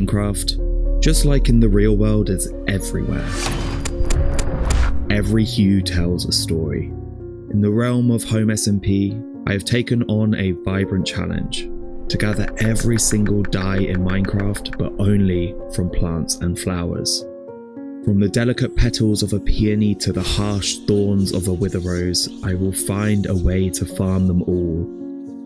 Minecraft, just like in the real world, is everywhere. Every hue tells a story. In the realm of HomeSMP, I have taken on a vibrant challenge to gather every single dye in Minecraft, but only from plants and flowers. From the delicate petals of a peony to the harsh thorns of a wither rose, I will find a way to farm them all.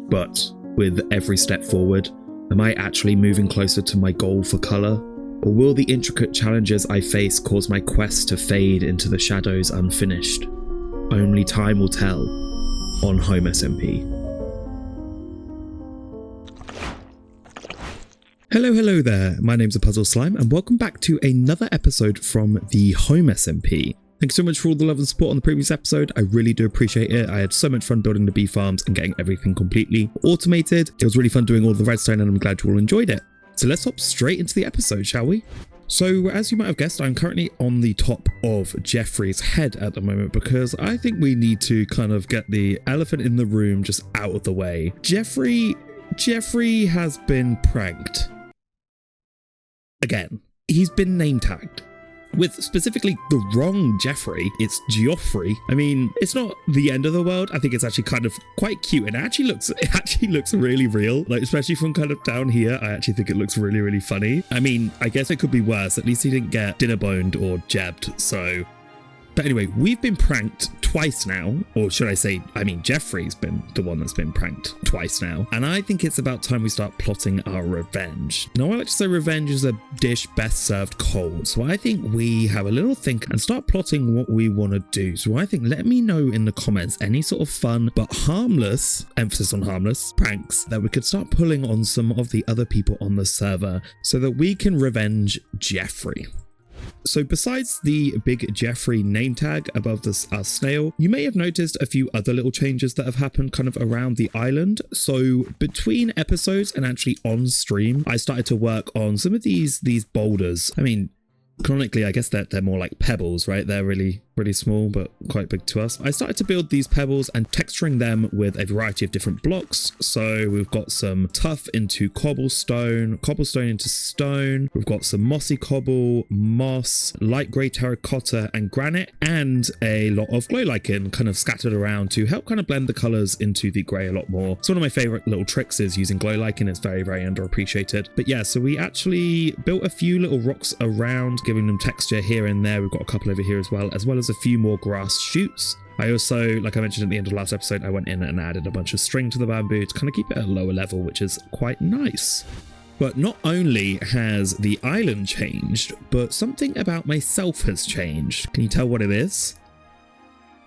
But with every step forward, am I actually moving closer to my goal for colour? Or will the intricate challenges I face cause my quest to fade into the shadows unfinished? Only time will tell on HomeSMP. Hello there, my name's APuzzledSlime and welcome back to another episode from the HomeSMP. Thanks so much for all the love and support on the previous episode. I really do appreciate it. I had so much fun building the bee farms and getting everything completely automated. It was really fun doing all the redstone and I'm glad you all enjoyed it. So let's hop straight into the episode, shall we? So as you might have guessed, I'm currently on the top of Jeffrey's head at the moment because I think we need to kind of get the elephant in the room just out of the way. Jeffrey has been pranked. Again, he's been name tagged with specifically the wrong Jeffrey. It's Geoffrey. I mean, it's not the end of the world. I think it's actually kind of quite cute and it actually looks really real. Like, especially from kind of down here, I actually think it looks really funny. I mean, I guess it could be worse. At least he didn't get dinner boned or jabbed. So, but anyway, we've been pranked twice now, or should I say, Jeffrey's been the one that's been pranked twice now. And I think it's about time we start plotting our revenge. Now, I like to say revenge is a dish best served cold. So I think we have a little think and start plotting what we want to do. So I think let me know in the comments any sort of fun but harmless, emphasis on harmless, pranks that we could start pulling on some of the other people on the server so that we can revenge Jeffrey. So besides the big Jeffrey name tag above our snail, you may have noticed a few other little changes that have happened kind of around the island. So between episodes and actually on stream, I started to work on some of these boulders. I mean, canonically, I guess they're more like pebbles, right? They're really small, but quite big to us. I started to build these pebbles and texturing them with a variety of different blocks. So we've got some tuff into cobblestone into stone. We've got some mossy cobble, moss, light grey terracotta and granite, and a lot of glow lichen kind of scattered around to help kind of blend the colors into the grey a lot more. So one of my favorite little tricks is using glow lichen. It's very underappreciated. But yeah, so we actually built a few little rocks around, giving them texture here and there. We've got a couple over here as well as a few more grass shoots. I also, like I mentioned at the end of the last episode, I went in and added a bunch of string to the bamboo to kind of keep it at a lower level, which is quite nice. But not only has the island changed, but something about myself has changed. Can you tell what it is?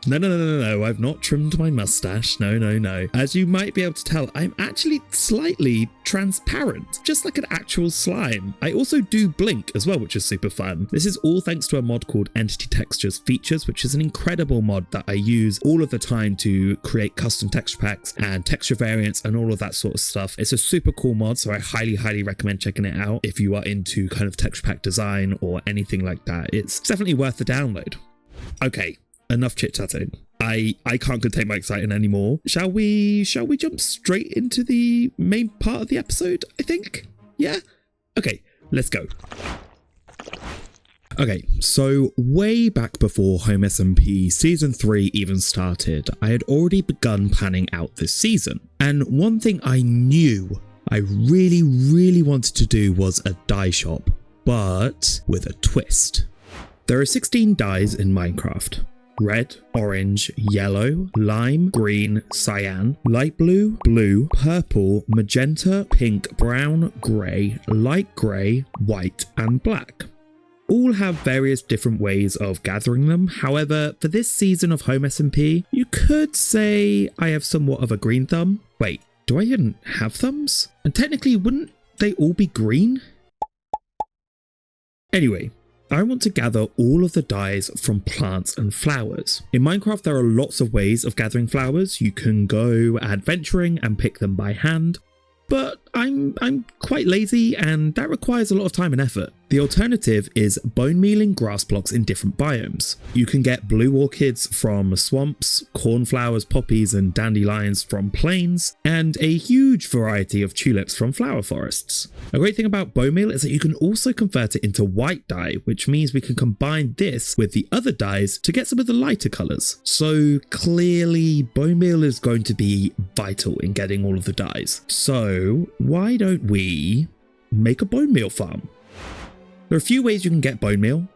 No, I've not trimmed my mustache. No. As you might be able to tell, I'm actually slightly transparent, just like an actual slime. I also do blink as well, which is super fun. This is all thanks to a mod called Entity Textures Features, which is an incredible mod that I use all of the time to create custom texture packs and texture variants and all of that sort of stuff. It's a super cool mod, so I highly recommend checking it out if you are into kind of texture pack design or anything like that. It's definitely worth the download. Okay. Enough chit-chatting. I can't contain my excitement anymore. Shall we jump straight into the main part of the episode, I think? Yeah? Okay, let's go. Okay, so way back before HomeSMP Season 3 even started, I had already begun planning out this season. And one thing I knew I really wanted to do was a dye shop, but with a twist. There are 16 dyes in Minecraft. Red, orange, yellow, lime, green, cyan, light blue, blue, purple, magenta, pink, brown, grey, light grey, white and black. All have various different ways of gathering them. However, for this season of HomeSMP, you could say I have somewhat of a green thumb. Wait, do I even have thumbs? And technically, wouldn't they all be green? Anyway, I want to gather all of the dyes from plants and flowers. In Minecraft, there are lots of ways of gathering flowers. You can go adventuring and pick them by hand, but I'm quite lazy and that requires a lot of time and effort. The alternative is bone mealing grass blocks in different biomes. You can get blue orchids from swamps, cornflowers, poppies and dandelions from plains, and a huge variety of tulips from flower forests. A great thing about bone meal is that you can also convert it into white dye, which means we can combine this with the other dyes to get some of the lighter colours. So clearly bone meal is going to be vital in getting all of the dyes. So why don't we make a bone meal farm? There are a few ways you can get bone meal.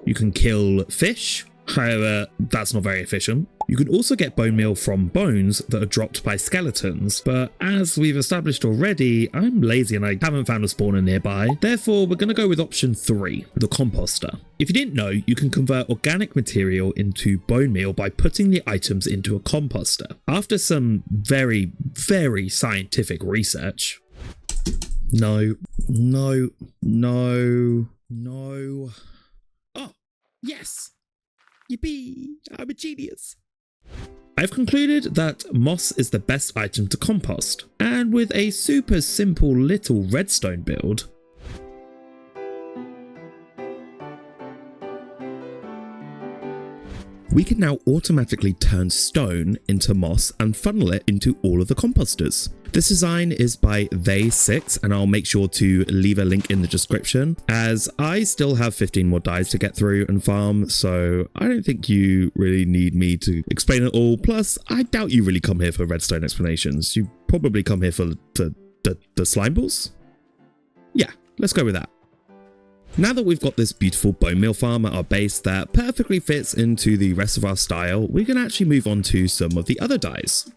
You can kill fish, however, that's not very efficient. You can also get bone meal from bones that are dropped by skeletons, but as we've established already, I'm lazy and I haven't found a spawner nearby. Therefore, we're going to go with option 3, the composter. If you didn't know, you can convert organic material into bone meal by putting the items into a composter. After some very, very scientific research, No. Oh, yes. Yippee, I'm a genius. I've concluded that moss is the best item to compost, and with a super simple little redstone build, we can now automatically turn stone into moss and funnel it into all of the composters. This design is by They6, and I'll make sure to leave a link in the description, as I still have 15 more dyes to get through and farm, so I don't think you really need me to explain it all. Plus, I doubt you really come here for redstone explanations. You probably come here for the slime balls? Yeah, let's go with that. Now that we've got this beautiful bone meal farm at our base that perfectly fits into the rest of our style, we can actually move on to some of the other dyes.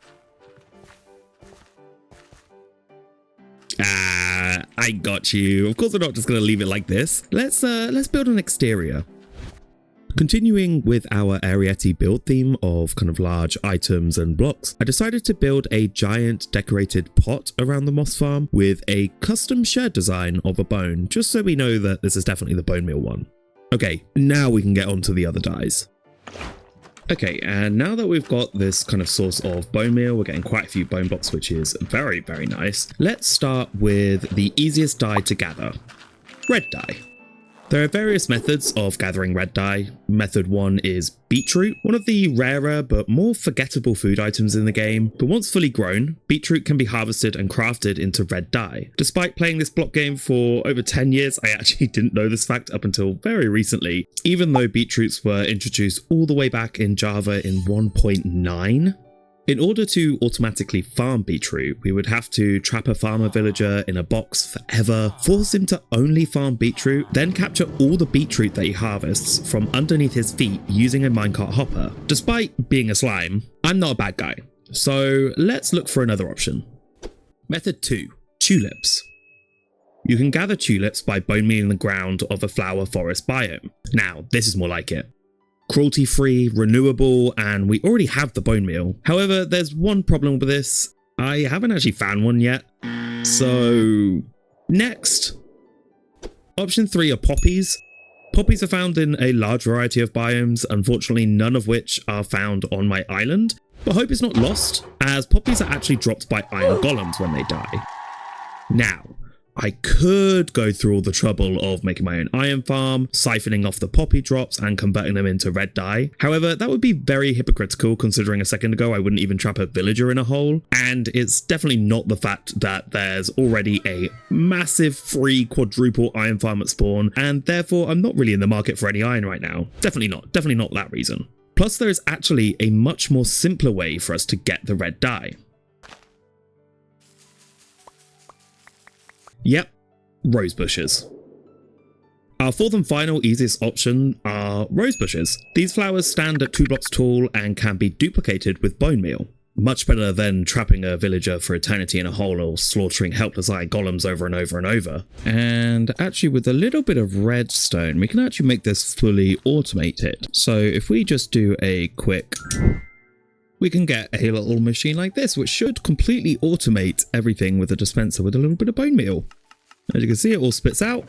I got you. Of course, we're not just going to leave it like this. Let's build an exterior. Continuing with our Arietti build theme of kind of large items and blocks, I decided to build a giant decorated pot around the moss farm with a custom shirt design of a bone, just so we know that this is definitely the bone meal one. Okay, now we can get on to the other dyes. Okay, and now that we've got this kind of source of bone meal, we're getting quite a few bone blocks, which is very, very nice. Let's start with the easiest dye to gather, red dye. There are various methods of gathering red dye. Method 1 is beetroot, one of the rarer but more forgettable food items in the game, but once fully grown, beetroot can be harvested and crafted into red dye. Despite playing this block game for over 10 years, I actually didn't know this fact up until very recently, even though beetroots were introduced all the way back in Java in 1.9. In order to automatically farm beetroot, we would have to trap a farmer villager in a box forever, force him to only farm beetroot, then capture all the beetroot that he harvests from underneath his feet using a minecart hopper. Despite being a slime, I'm not a bad guy, so let's look for another option. Method 2, tulips. You can gather tulips by bone mealing the ground of a flower forest biome. Now, this is more like it. Cruelty-free, renewable, and we already have the bone meal. However, there's one problem with this. I haven't actually found one yet. So, next. Option 3 are poppies. Poppies are found in a large variety of biomes, unfortunately none of which are found on my island. But hope is not lost, as poppies are actually dropped by iron golems when they die. Now, I could go through all the trouble of making my own iron farm, siphoning off the poppy drops and converting them into red dye. However, that would be very hypocritical considering a second ago I wouldn't even trap a villager in a hole. And it's definitely not the fact that there's already a massive free quadruple iron farm at spawn, and therefore I'm not really in the market for any iron right now. Definitely not that reason. Plus there is actually a much more simpler way for us to get the red dye. Yep, rose bushes. Our fourth and final easiest option are rose bushes. These flowers stand at 2 blocks tall and can be duplicated with bone meal. Much better than trapping a villager for eternity in a hole or slaughtering helpless iron golems over and over and over. And actually with a little bit of redstone, we can actually make this fully automated. So if we just do a quick, we can get a little machine like this, which should completely automate everything with a dispenser with a little bit of bone meal. As you can see, it all spits out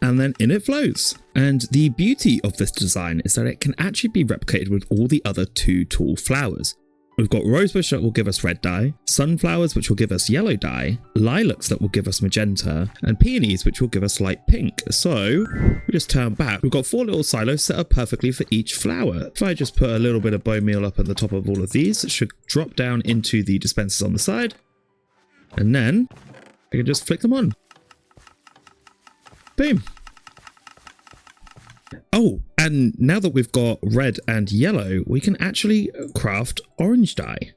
and then in it flows. And the beauty of this design is that it can actually be replicated with all the other 2 tall flowers. We've got rosebush that will give us red dye, sunflowers which will give us yellow dye, lilacs that will give us magenta, and peonies which will give us light pink. So we just turn back. We've got 4 little silos set up perfectly for each flower. If I just put a little bit of bone meal up at the top of all of these, it should drop down into the dispensers on the side. And then I can just flick them on. Boom. Oh, and now that we've got red and yellow, we can actually craft orange dye.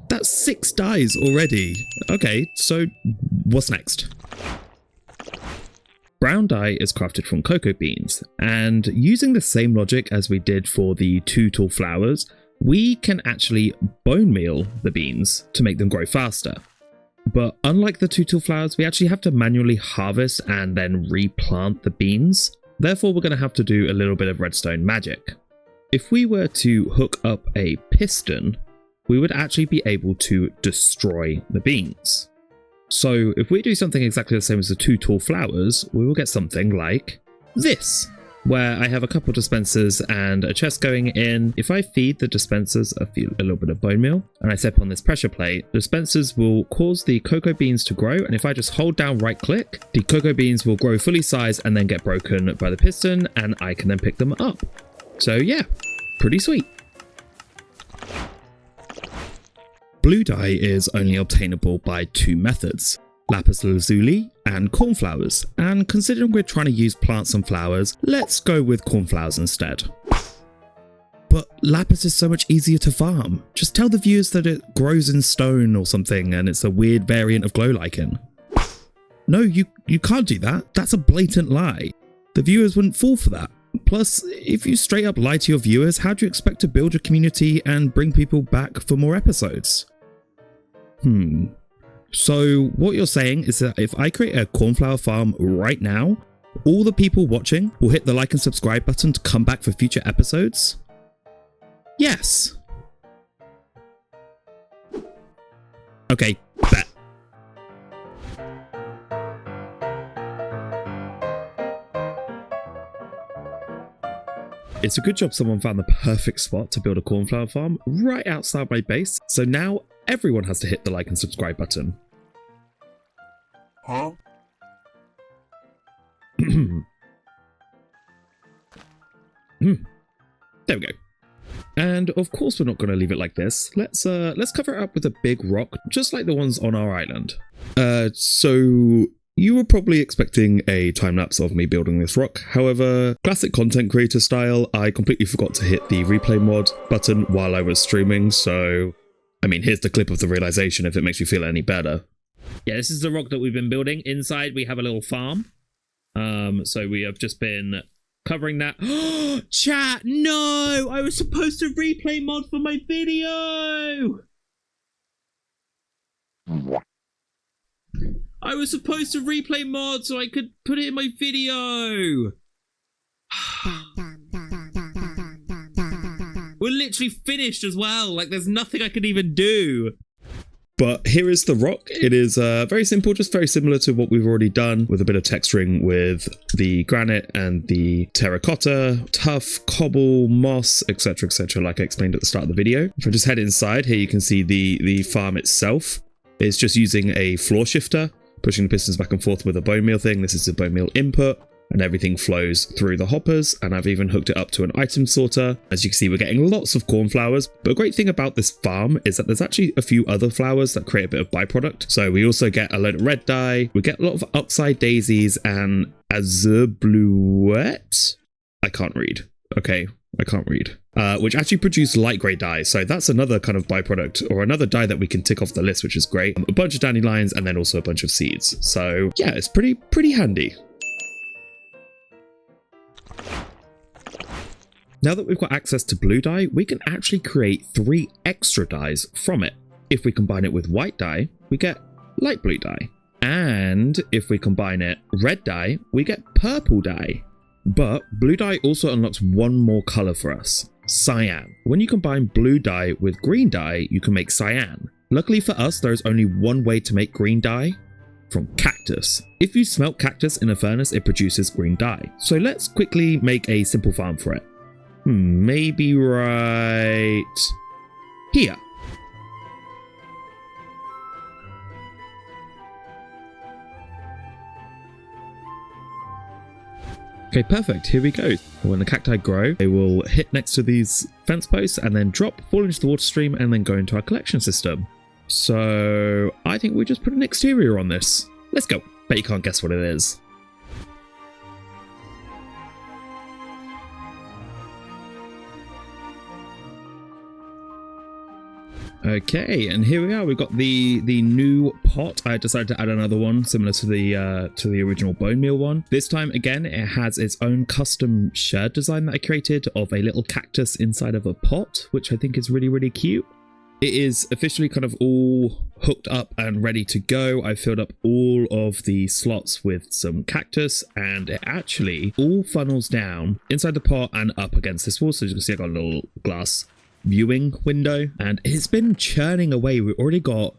That's 6 dyes already. Okay, so what's next? Brown dye is crafted from cocoa beans, and using the same logic as we did for the 2 tall flowers, we can actually bone meal the beans to make them grow faster. But unlike the 2 tall flowers, we actually have to manually harvest and then replant the beans. Therefore, we're going to have to do a little bit of redstone magic. If we were to hook up a piston, we would actually be able to destroy the beans. So if we do something exactly the same as the 2 tall flowers, we will get something like this, where I have a couple dispensers and a chest going in. If I feed the dispensers a little bit of bone meal and I step on this pressure plate, the dispensers will cause the cocoa beans to grow, and if I just hold down right click, the cocoa beans will grow fully sized and then get broken by the piston, and I can then pick them up. So yeah, pretty sweet. Blue dye is only obtainable by 2 methods. Lapis lazuli and cornflowers, and considering we're trying to use plants and flowers, let's go with cornflowers instead. But lapis is so much easier to farm. Just tell the viewers that it grows in stone or something and it's a weird variant of glow lichen. No, you can't do that. That's a blatant lie. The viewers wouldn't fall for that. Plus, if you straight up lie to your viewers, how do you expect to build a community and bring people back for more episodes? So what you're saying is that if I create a cornflower farm right now, all the people watching will hit the like and subscribe button to come back for future episodes? Yes. Okay, bet. It's a good job someone found the perfect spot to build a cornflower farm right outside my base, so now everyone has to hit the like and subscribe button. Huh? There we go. And of course we're not going to leave it like this. Let's cover it up with a big rock, just like the ones on our island. So you were probably expecting a time-lapse of me building this rock. However, classic content creator style, I completely forgot to hit the replay mod button while I was streaming, so I mean, here's the clip of the realization if it makes you feel any better. Yeah, this is the rock that we've been building. Inside we have a little farm. So we have just been covering that. Chat, no! I was supposed to replay mod for my video! I was supposed to replay mod so I could put it in my video! We're literally finished as well. Like, there's nothing I could even do. But here is the rock. It is very simple, just very similar to what we've already done, with a bit of texturing with the granite and the terracotta, tuff, cobble, moss, etc, like I explained at the start of the video. If I just head inside, here you can see the farm itself. It's just using a floor shifter, pushing the pistons back and forth with a bone meal thing. This is the bone meal input, and everything flows through the hoppers, and I've even hooked it up to an item sorter. As you can see, we're getting lots of cornflowers, but a great thing about this farm is that there's actually a few other flowers that create a bit of byproduct. So we also get a load of red dye, we get a lot of upside daisies and azure bluette. I can't read. Okay, I can't read. Which actually produce light grey dye. So that's another kind of byproduct, or another dye that we can tick off the list, which is great. A bunch of dandelions and then also a bunch of seeds. So yeah, it's pretty handy. Now that we've got access to blue dye, we can actually create 3 extra dyes from it. If we combine it with white dye, we get light blue dye. And if we combine it red dye, we get purple dye. But blue dye also unlocks one more color for us, cyan. When you combine blue dye with green dye, you can make cyan. Luckily for us, there is only one way to make green dye, from cactus. If you smelt cactus in a furnace, it produces green dye. So let's quickly make a simple farm for it. Maybe right here. Okay, perfect. Here we go. When the cacti grow, they will hit next to these fence posts and then drop, fall into the water stream, and then go into our collection system. So I think we just put an exterior on this. Let's go. Bet you can't guess what it is. Okay, and here we are. We've got the new pot. I decided to add another one similar to the original Bonemeal one. This time again, it has its own custom shirt design that I created of a little cactus inside of a pot, which I think is really, really cute. It is officially kind of all hooked up and ready to go. I filled up all of the slots with some cactus, and it actually all funnels down inside the pot and up against this wall. So as you can see, I got a little glass viewing window, and it's been churning away. We've already got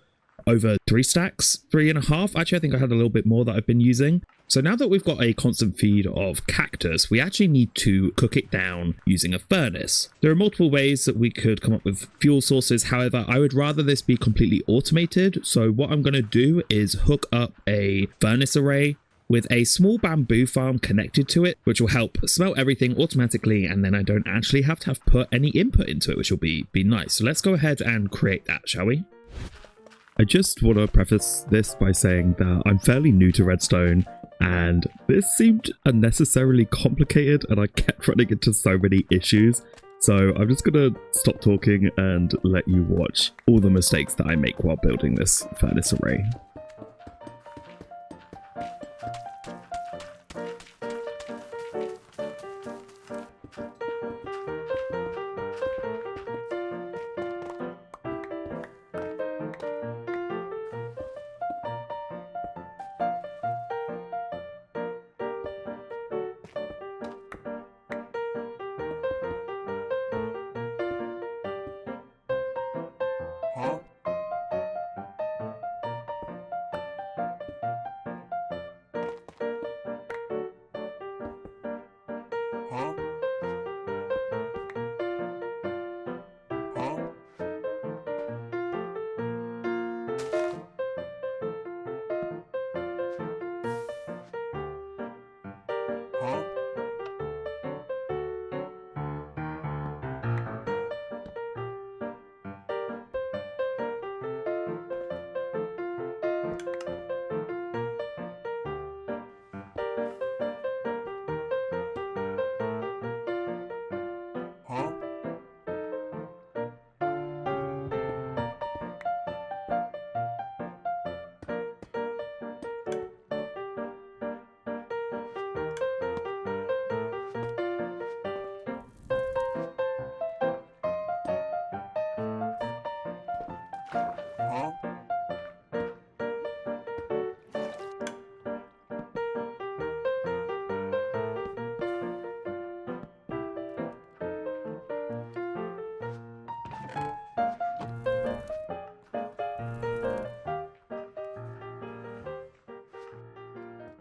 over 3 stacks, 3.5. Actually, I think I had a little bit more that I've been using. So now that we've got a constant feed of cactus, we actually need to cook it down using a furnace. There are multiple ways that we could come up with fuel sources. However, I would rather this be completely automated. So what I'm going to do is hook up a furnace array with a small bamboo farm connected to it, which will help smelt everything automatically, and then I don't actually have to put any input into it, which will be nice. So let's go ahead and create that, shall we? I just want to preface this by saying that I'm fairly new to Redstone, and this seemed unnecessarily complicated, and I kept running into so many issues. So I'm just gonna stop talking and let you watch all the mistakes that I make while building this furnace array.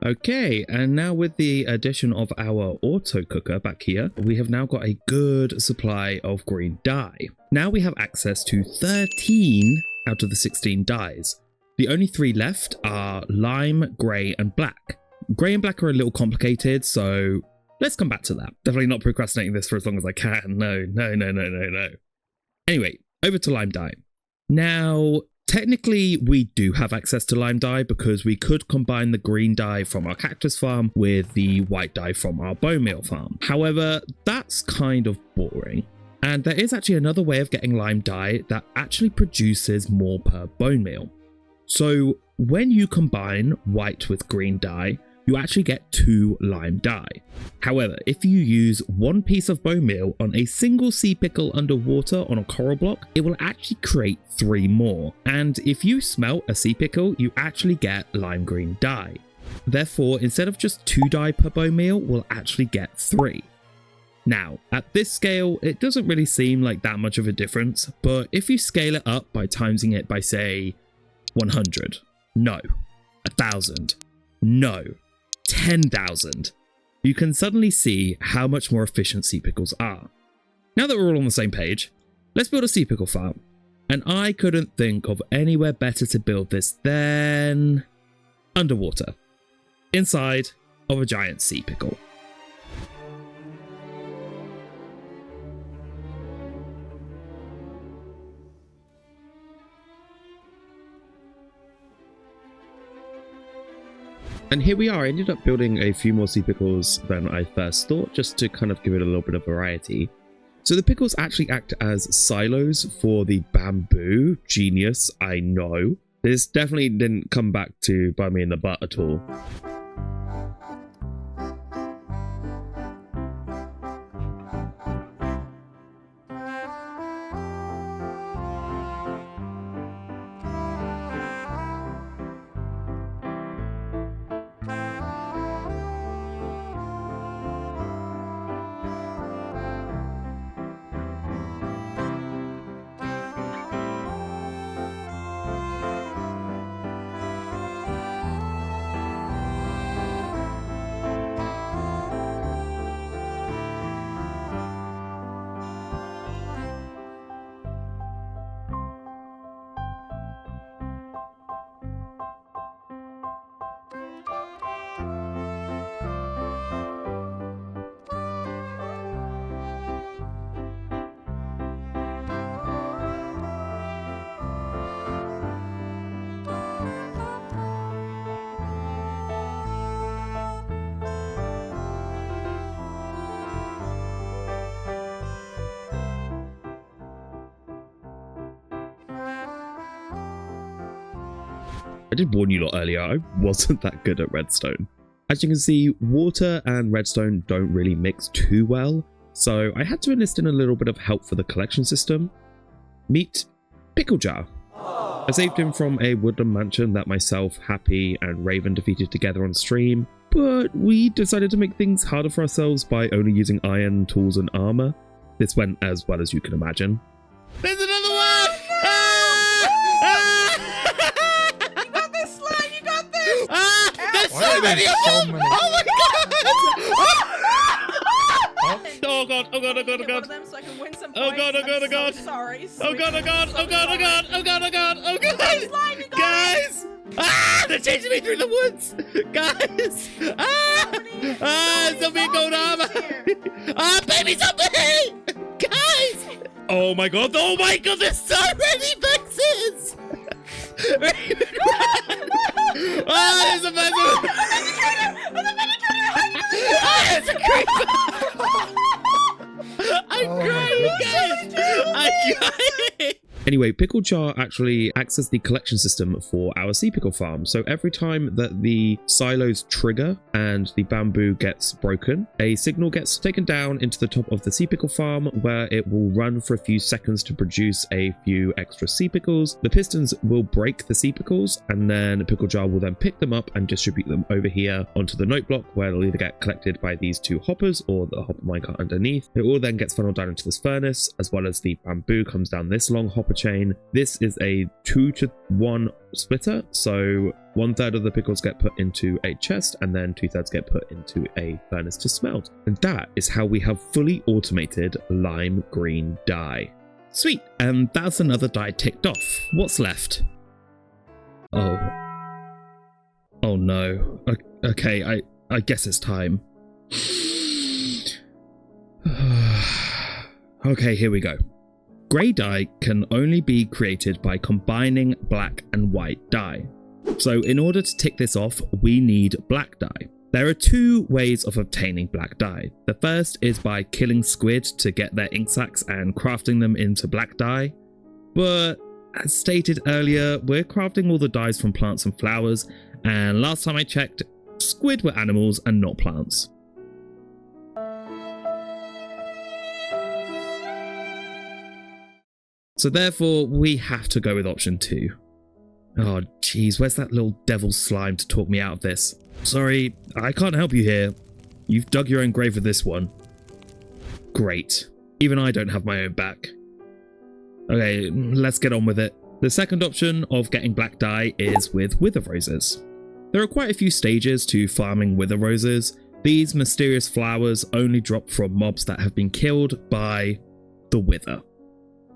Okay, and now with the addition of our auto cooker back here, we have now got a good supply of green dye. Now we have access to 13 out of the 16 dyes. The only 3 left are lime, grey and black. Grey and black are a little complicated, so let's come back to that. Definitely not procrastinating this for as long as I can. No. Anyway, over to lime dye. Now, technically, we do have access to lime dye because we could combine the green dye from our cactus farm with the white dye from our Bonemeal farm. However, that's kind of boring. And there is actually another way of getting lime dye that actually produces more per Bonemeal. So when you combine white with green dye, you actually get 2 lime dye. However, if you use 1 piece of Bonemeal on a single sea pickle underwater on a coral block, it will actually create 3 more. And if you smelt a sea pickle, you actually get lime green dye. Therefore, instead of just 2 dye per Bonemeal, we'll actually get 3. Now, at this scale, it doesn't really seem like that much of a difference, but if you scale it up by timesing it by, say, 100, no, 1,000, no, 10,000, you can suddenly see how much more efficient sea pickles are. Now that we're all on the same page, let's build a sea pickle farm. And I couldn't think of anywhere better to build this than underwater, inside of a giant sea pickle. And here we are. I ended up building a few more sea pickles than I first thought, just to kind of give it a little bit of variety. So the pickles actually act as silos for the bamboo. Genius, I know. This definitely didn't come back to bite me in the butt at all. I did warn you lot earlier, I wasn't that good at redstone. As you can see, water and redstone don't really mix too well, so I had to enlist in a little bit of help for the collection system. Meet Pickle Jar. I saved him from a woodland mansion that myself, Happy, and Raven defeated together on stream, but we decided to make things harder for ourselves by only using iron, tools, and armor. This went as well as you can imagine. There's another one! So many of them! Oh my god! Oh god, oh god, oh god, oh god. So I can win some oh god, oh god, oh god. So sorry. Oh god, oh god, oh god, oh god, oh god, oh god, oh god. Guys! Ah! They're chasing me through the woods! Guys! Ah! Zombie in gold armor! Ah! Baby zombie! Guys! Oh my god, there's so many faces! Ah, there's a person! Ah, it's a creeper! I'm crying, guys! I'm crying! Anyway, Pickle Jar actually acts as the collection system for our sea pickle farm. So every time that the silos trigger and the bamboo gets broken, a signal gets taken down into the top of the sea pickle farm where it will run for a few seconds to produce a few extra sea pickles. The pistons will break the sea pickles and then Pickle Jar will then pick them up and distribute them over here onto the note block where they'll either get collected by these two hoppers or the hopper minecart underneath. It all then gets funneled down into this furnace, as well as the bamboo comes down this long hopper chain. This is a 2-to-1 splitter, so 1/3 of the pickles get put into a chest and then 2/3 get put into a furnace to smelt. And that is how we have fully automated lime green dye. Sweet, and that's another dye ticked off. What's left? Oh no. Okay, I guess it's time. Okay, here we go. Grey dye can only be created by combining black and white dye. So in order to tick this off, we need black dye. There are two ways of obtaining black dye. The first is by killing squid to get their ink sacs and crafting them into black dye. But as stated earlier, we're crafting all the dyes from plants and flowers, and last time I checked, squid were animals and not plants. So therefore, we have to go with option 2. Oh jeez, where's that little devil slime to talk me out of this? Sorry, I can't help you here. You've dug your own grave with this one. Great. Even I don't have my own back. Okay, let's get on with it. The second option of getting black dye is with wither roses. There are quite a few stages to farming wither roses. These mysterious flowers only drop from mobs that have been killed by the wither.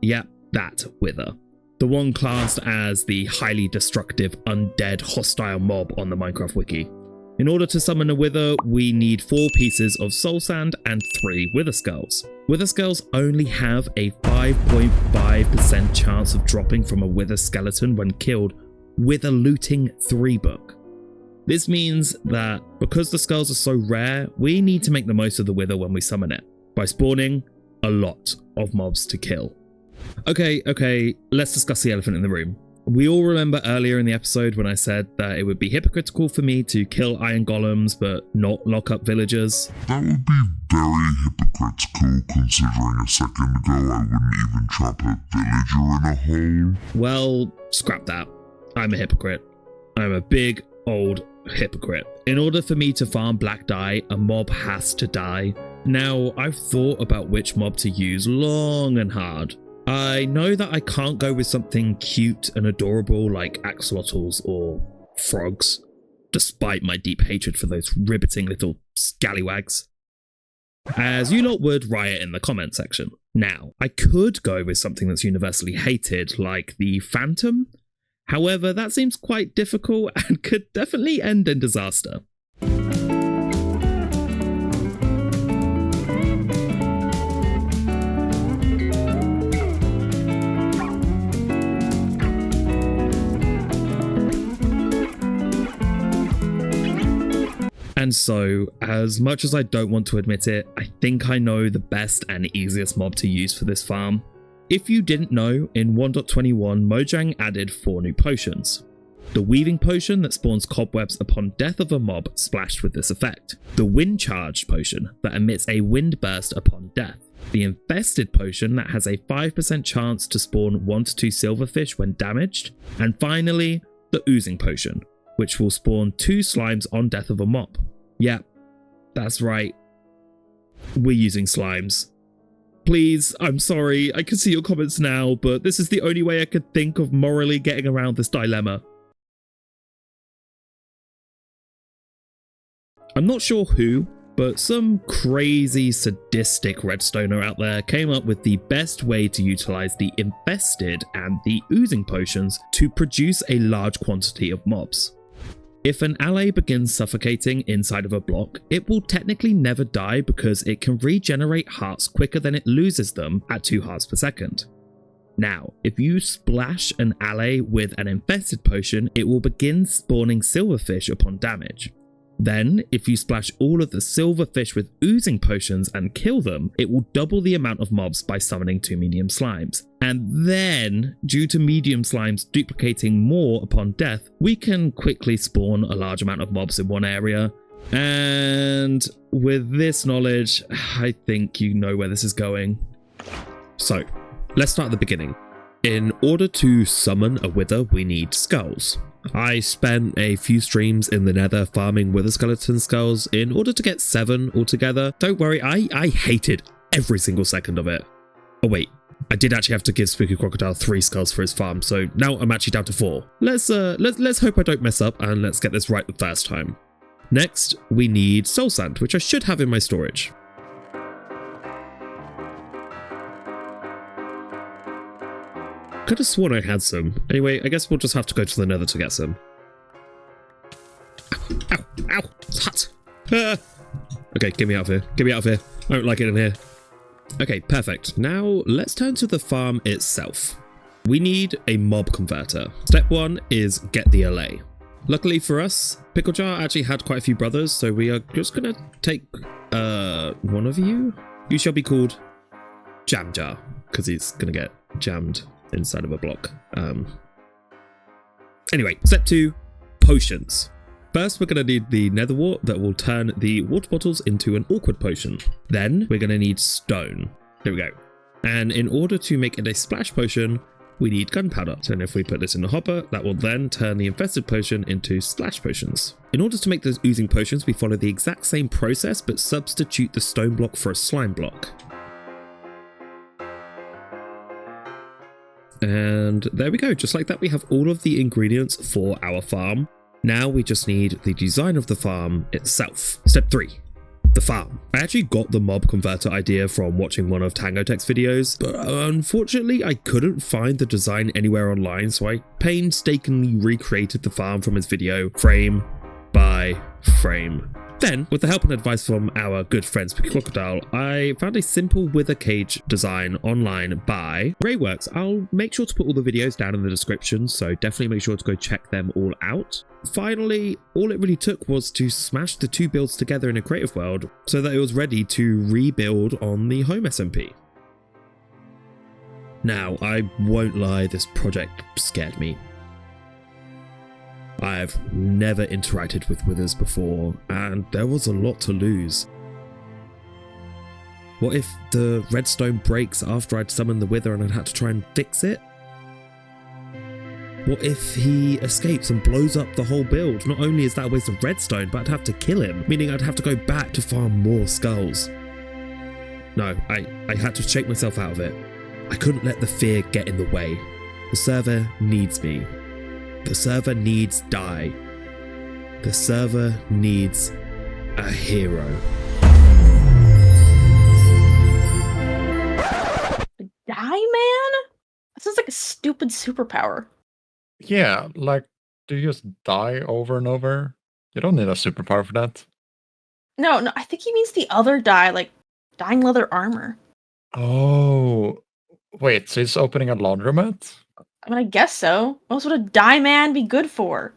Yep, that wither. The one classed as the highly destructive, undead, hostile mob on the Minecraft wiki. In order to summon a wither, we need 4 pieces of soul sand and 3 wither skulls. Wither skulls only have a 5.5% chance of dropping from a wither skeleton when killed with a looting 3 book. This means that because the skulls are so rare, we need to make the most of the wither when we summon it, by spawning a lot of mobs to kill. Okay, let's discuss the elephant in the room. We all remember earlier in the episode when I said that it would be hypocritical for me to kill iron golems but not lock up villagers. That would be very hypocritical, considering a second ago I wouldn't even trap a villager in a hole. Well, scrap that. I'm a hypocrite. I'm a big, old hypocrite. In order for me to farm black dye, a mob has to die. Now, I've thought about which mob to use long and hard. I know that I can't go with something cute and adorable like axolotls or frogs, despite my deep hatred for those riveting little scallywags, as you lot would riot in the comment section. Now, I could go with something that's universally hated, like the Phantom. However, that seems quite difficult and could definitely end in disaster. And so, as much as I don't want to admit it, I think I know the best and easiest mob to use for this farm. If you didn't know, in 1.21 Mojang added 4 new potions. The Weaving Potion that spawns cobwebs upon death of a mob splashed with this effect. The Wind Charged Potion that emits a wind burst upon death. The Infested Potion that has a 5% chance to spawn 1 to 2 silverfish when damaged. And finally, the Oozing Potion, which will spawn 2 slimes on death of a mob. Yeah, that's right. We're using slimes. Please, I'm sorry, I can see your comments now, but this is the only way I could think of morally getting around this dilemma. I'm not sure who, but some crazy sadistic redstoner out there came up with the best way to utilize the Infested and the Oozing Potions to produce a large quantity of mobs. If an ally begins suffocating inside of a block, it will technically never die because it can regenerate hearts quicker than it loses them at 2 hearts per second. Now, if you splash an ally with an Infested Potion, it will begin spawning silverfish upon damage. Then, if you splash all of the silverfish with Oozing Potions and kill them, it will double the amount of mobs by summoning 2 medium slimes. And then, due to medium slimes duplicating more upon death, we can quickly spawn a large amount of mobs in one area. And with this knowledge, I think you know where this is going. So, let's start at the beginning. In order to summon a wither, we need skulls. I spent a few streams in the nether farming wither skeleton skulls in order to get 7 altogether. Don't worry, I hated every single second of it. Oh wait, I did actually have to give Spooky Crocodile 3 skulls for his farm, so now I'm actually down to 4. Let's hope I don't mess up and let's get this right the first time. Next, we need soul sand, which I should have in my storage. Could have sworn I had some. Anyway, I guess we'll just have to go to the nether to get some. Ow, ow, ow, it's hot. Ah. Okay, get me out of here. Get me out of here. I don't like it in here. Okay, perfect. Now let's turn to the farm itself. We need a mob converter. Step 1 is get the LA. Luckily for us, Picklejar actually had quite a few brothers, so we are just gonna take one of you. You shall be called Jamjar, because he's gonna get jammed inside of a block. Anyway, step 2, potions. First, we're going to need the nether wart that will turn the water bottles into an awkward potion. Then we're going to need stone. There we go. And in order to make it a splash potion, we need gunpowder. And if we put this in the hopper, that will then turn the infested potion into splash potions. In order to make those oozing potions, we follow the exact same process, but substitute the stone block for a slime block. And there we go, just like that we have all of the ingredients for our farm. Now we just need the design of the farm itself. Step 3, the farm. I actually got the mob converter idea from watching one of Tangotech's videos, but unfortunately I couldn't find the design anywhere online, so I painstakingly recreated the farm from his video, frame by frame. Then, with the help and advice from our good friend Spooky Crocodile, I found a simple wither cage design online by Greyworks. I'll make sure to put all the videos down in the description, so definitely make sure to go check them all out. Finally, all it really took was to smash the two builds together in a creative world so that it was ready to rebuild on the HomeSMP. Now, I won't lie, this project scared me. I've never interacted with withers before, and there was a lot to lose. What if the redstone breaks after I'd summoned the wither and I'd had to try and fix it? What if he escapes and blows up the whole build? Not only is that a waste of redstone, but I'd have to kill him, meaning I'd have to go back to farm more skulls. No, I had to shake myself out of it. I couldn't let the fear get in the way. The server needs me. The server needs Die. The server needs a hero. Die man? That sounds like a stupid superpower. Yeah, like, do you just die over and over? You don't need a superpower for that. No, I think he means the other die, like dying leather armor. Oh, wait, so it's opening a laundromat? I mean, I guess so. What else would a die man be good for?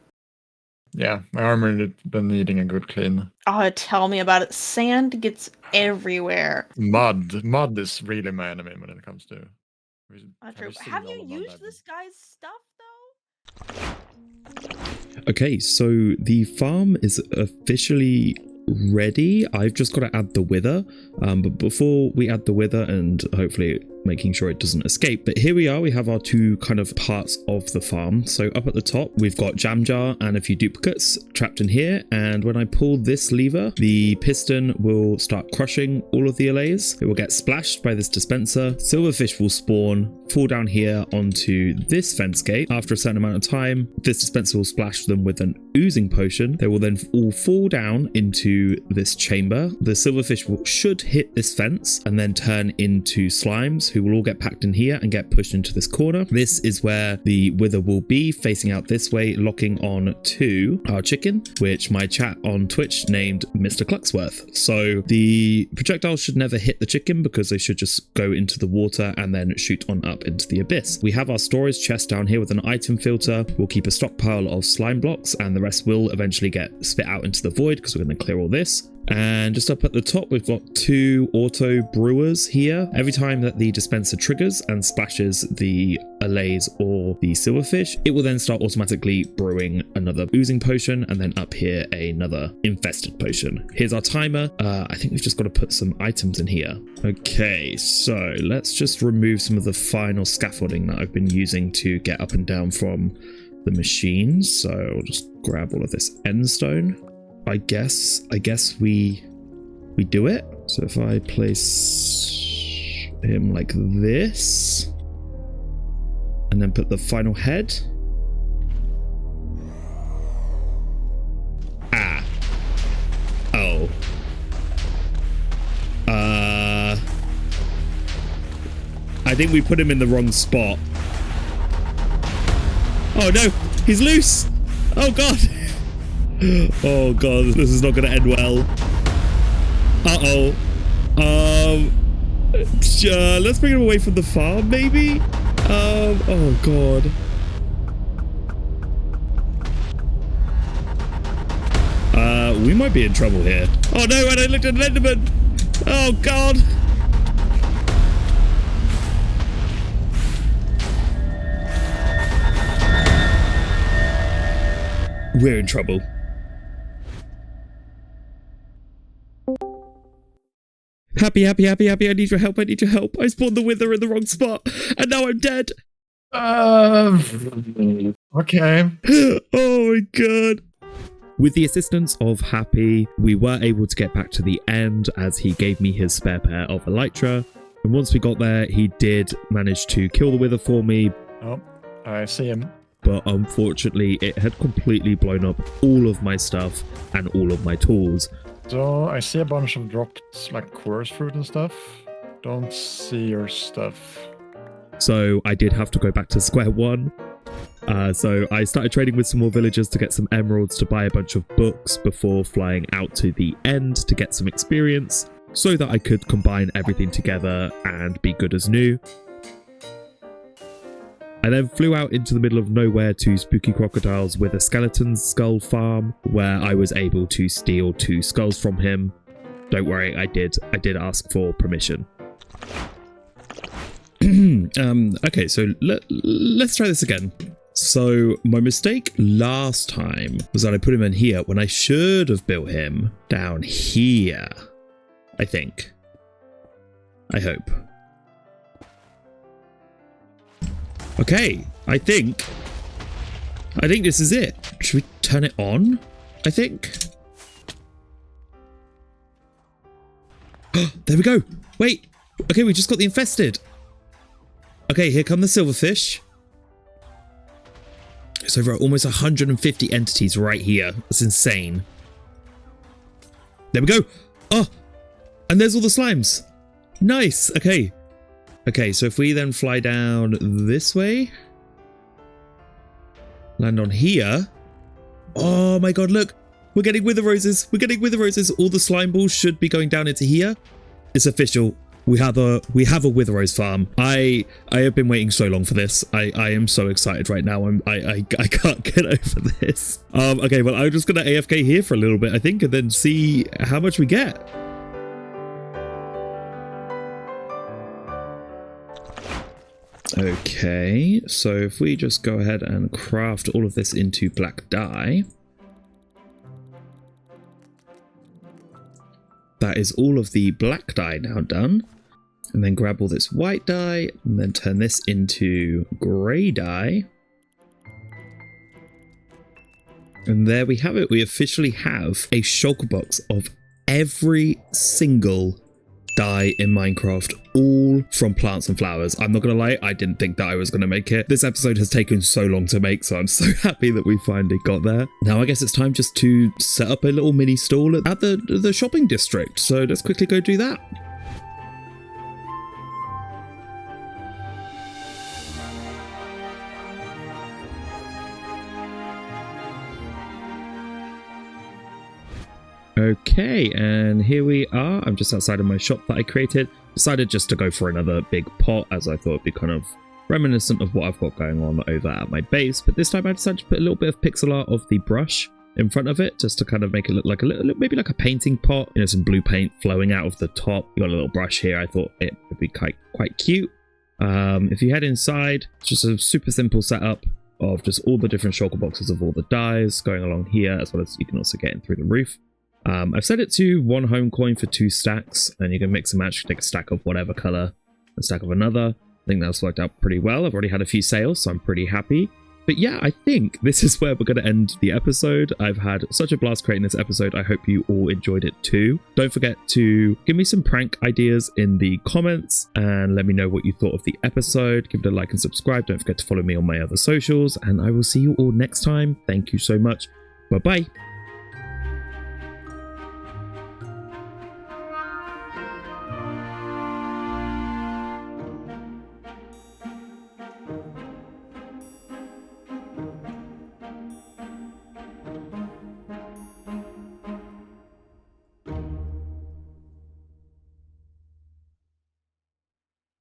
Yeah, my armor has been needing a good clean. Oh, tell me about it. Sand gets everywhere. Mud is really my enemy when it comes to... Not true. Have you used this guy's stuff, though? Okay, so the farm is officially ready. I've just got to add the wither, but before we add the wither and hopefully making sure it doesn't escape, but here we are, we have our two kind of parts of the farm. So up at the top we've got jam jar and a few duplicates trapped in here, and when I pull this lever, the piston will start crushing all of the allays. It will get splashed by this dispenser, silverfish will spawn, fall down here onto this fence gate. After a certain amount of time, this dispenser will splash them with an oozing potion. They will then all fall down into this chamber. The silverfish should hit this fence and then turn into slimes, who will all get packed in here and get pushed into this corner. This is where the wither will be, facing out this way, locking on to our chicken, which my chat on Twitch named Mr. Clucksworth. So the projectiles should never hit the chicken because they should just go into the water and then shoot on up into the abyss. We have our storage chest down here with an item filter. We'll keep a stockpile of slime blocks, and the rest will eventually get spit out into the void because we're going to clear all this. And just up at the top, we've got two auto brewers here. Every time that the dispenser triggers and splashes the allays or the silverfish, it will then start automatically brewing another oozing potion, and then up here another infested potion. Here's our timer. I think we've just got to put some items in here. Okay, so let's just remove some of the final scaffolding that I've been using to get up and down from the machines. So I'll just grab all of this end stone. I guess we do it. So if I place him like this and then put the final head. Ah. Oh. I think we put him in the wrong spot. Oh no, he's loose. Oh god. Oh god, this is not going to end well. Uh-oh. Let's bring him away from the farm, maybe? Oh god. We might be in trouble here. Oh no, and I looked at Enderman. Oh god. We're in trouble. Happy, I need your help, I spawned the wither in the wrong spot, and now I'm dead. Okay. Oh my god. With the assistance of Happy, we were able to get back to the end as he gave me his spare pair of elytra. And once we got there, he did manage to kill the wither for me. Oh, I see him. But unfortunately, it had completely blown up all of my stuff and all of my tools. So I see a bunch of dropped like chorus fruit and stuff. Don't see your stuff. So I did have to go back to square one. So I started trading with some more villagers to get some emeralds to buy a bunch of books before flying out to the end to get some experience so that I could combine everything together and be good as new. I then flew out into the middle of nowhere to Spooky Crocodiles with a skeleton skull farm where I was able to steal 2 skulls from him. Don't worry, I did ask for permission. Okay, so let's try this again. So my mistake last time was that I put him in here when I should have built him down here. I think. I hope. Okay, I think this is it. Should we turn it on? I think. There we go. Wait. Okay, we just got the infested. Okay, here come the silverfish. It's over almost 150 entities right here. That's insane. There we go. Oh, and there's all the slimes. Nice. Okay. Okay, so if we then fly down this way, land on here. Oh my god, look. We're getting wither roses. We're getting wither roses. All the slime balls should be going down into here. It's official. We have a wither rose farm. I have been waiting so long for this. I am so excited right now. I can't get over this. Okay, well, I'm just gonna AFK here for a little bit, I think, and then see how much we get. Okay, so if we just go ahead and craft all of this into black dye. That is all of the black dye now done. And then grab all this white dye and then turn this into grey dye. And there we have it. We officially have a shulker box of every single dye in Minecraft, all from plants and flowers. I'm not gonna lie, I didn't think that I was gonna make it. This episode has taken so long to make, so I'm so happy that we finally got there. Now I guess it's time just to set up a little mini stall at the shopping district. So let's quickly go do that. Okay, and here we are. I'm just outside of my shop that I created. Decided just to go for another big pot, as I thought it'd be kind of reminiscent of what I've got going on over at my base. But this time I decided to put a little bit of pixel art of the brush in front of it, just to kind of make it look like a little, maybe like a painting pot. You know, some blue paint flowing out of the top. You got a little brush here. I thought it would be quite cute. If you head inside, it's just a super simple setup of just all the different shulker boxes of all the dyes going along here, as well as you can also get in through the roof. I've set it to 1 home coin for 2 stacks, and you can mix and match, take a stack of whatever color, a stack of another. I think that's worked out pretty well. I've already had a few sales, so I'm pretty happy. But yeah, I think this is where we're going to end the episode. I've had such a blast creating this episode. I hope you all enjoyed it too. Don't forget to give me some prank ideas in the comments and let me know what you thought of the episode. Give it a like and subscribe. Don't forget to follow me on my other socials, and I will see you all next time. Thank you so much. Bye-bye.